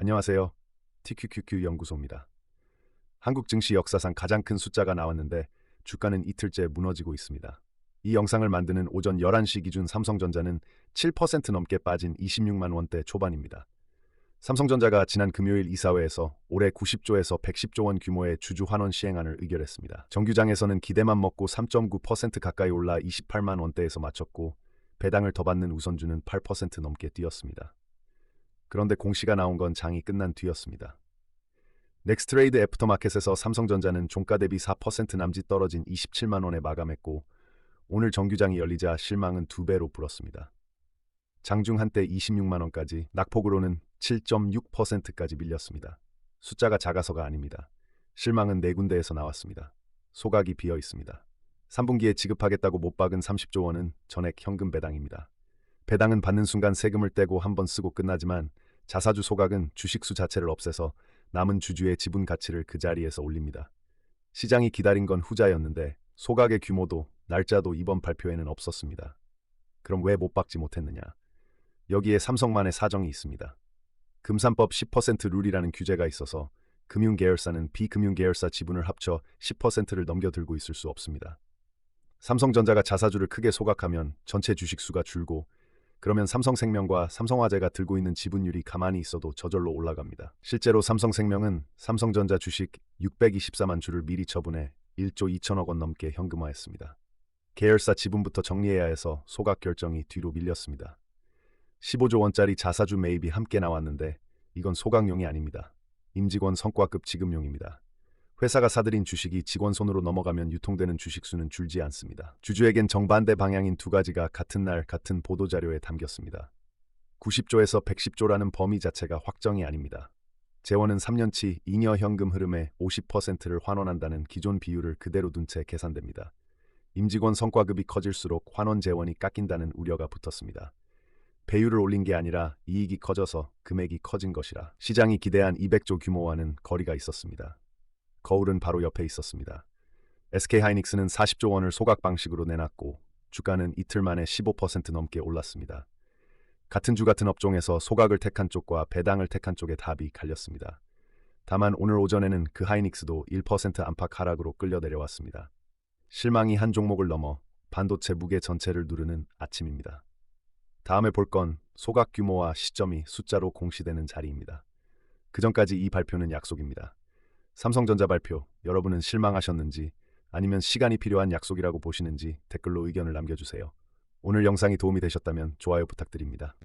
안녕하세요. TQQQ 연구소입니다. 한국 증시 역사상 가장 큰 숫자가 나왔는데 주가는 이틀째 무너지고 있습니다. 이 영상을 만드는 오전 11시 기준 삼성전자는 7% 넘게 빠진 26만 원대 초반입니다. 삼성전자가 지난 금요일 이사회에서 올해 90조에서 110조 원 규모의 주주 환원 시행안을 의결했습니다. 정규장에서는 기대만 먹고 3.9% 가까이 올라 28만 원대에서 마쳤고 배당을 더 받는 우선주는 8% 넘게 뛰었습니다. 그런데 공시가 나온 건 장이 끝난 뒤였습니다. 넥스트레이드 애프터마켓에서 삼성전자는 종가 대비 4% 남짓 떨어진 27만 원에 마감했고 오늘 정규장이 열리자 실망은 2배로 불었습니다. 장중 한때 26만 원까지 낙폭으로는 7.6%까지 밀렸습니다. 숫자가 작아서가 아닙니다. 실망은 4군데에서 나왔습니다. 소각이 비어 있습니다. 3분기에 지급하겠다고 못 박은 30조 원은 전액 현금 배당입니다. 배당은 받는 순간 세금을 떼고 한번 쓰고 끝나지만 자사주 소각은 주식수 자체를 없애서 남은 주주의 지분 가치를 그 자리에서 올립니다. 시장이 기다린 건 후자였는데 소각의 규모도 날짜도 이번 발표에는 없었습니다. 그럼 왜 못 박지 못했느냐? 여기에 삼성만의 사정이 있습니다. 금산법 10% 룰이라는 규제가 있어서 금융계열사는 비금융계열사 지분을 합쳐 10%를 넘겨들고 있을 수 없습니다. 삼성전자가 자사주를 크게 소각하면 전체 주식수가 줄고 그러면 삼성생명과 삼성화재가 들고 있는 지분율이 가만히 있어도 저절로 올라갑니다. 실제로 삼성생명은 삼성전자 주식 624만 주를 미리 처분해 1조 2천억 원 넘게 현금화했습니다. 계열사 지분부터 정리해야 해서 소각 결정이 뒤로 밀렸습니다. 15조 원짜리 자사주 매입이 함께 나왔는데 이건 소각용이 아닙니다. 임직원 성과급 지급용입니다. 회사가 사들인 주식이 직원 손으로 넘어가면 유통되는 주식수는 줄지 않습니다. 주주에겐 정반대 방향인 두 가지가 같은 날 같은 보도자료에 담겼습니다. 90조에서 110조라는 범위 자체가 확정이 아닙니다. 재원은 3년치 잉여 현금 흐름의 50%를 환원한다는 기존 비율을 그대로 둔 채 계산됩니다. 임직원 성과급이 커질수록 환원 재원이 깎인다는 우려가 붙었습니다. 배율을 올린 게 아니라 이익이 커져서 금액이 커진 것이라 시장이 기대한 200조 규모와는 거리가 있었습니다. 거울은 바로 옆에 있었습니다. SK하이닉스는 40조 원을 소각 방식으로 내놨고 주가는 이틀 만에 15% 넘게 올랐습니다. 같은 주 같은 업종에서 소각을 택한 쪽과 배당을 택한 쪽의 답이 갈렸습니다. 다만 오늘 오전에는 그 하이닉스도 1% 안팎 하락으로 끌려 내려왔습니다. 실망이 한 종목을 넘어 반도체 무게 전체를 누르는 아침입니다. 다음에 볼 건 소각 규모와 시점이 숫자로 공시되는 자리입니다. 그전까지 이 발표는 약속입니다. 삼성전자 발표, 여러분은 실망하셨는지 아니면 시간이 필요한 약속이라고 보시는지 댓글로 의견을 남겨주세요. 오늘 영상이 도움이 되셨다면 좋아요 부탁드립니다.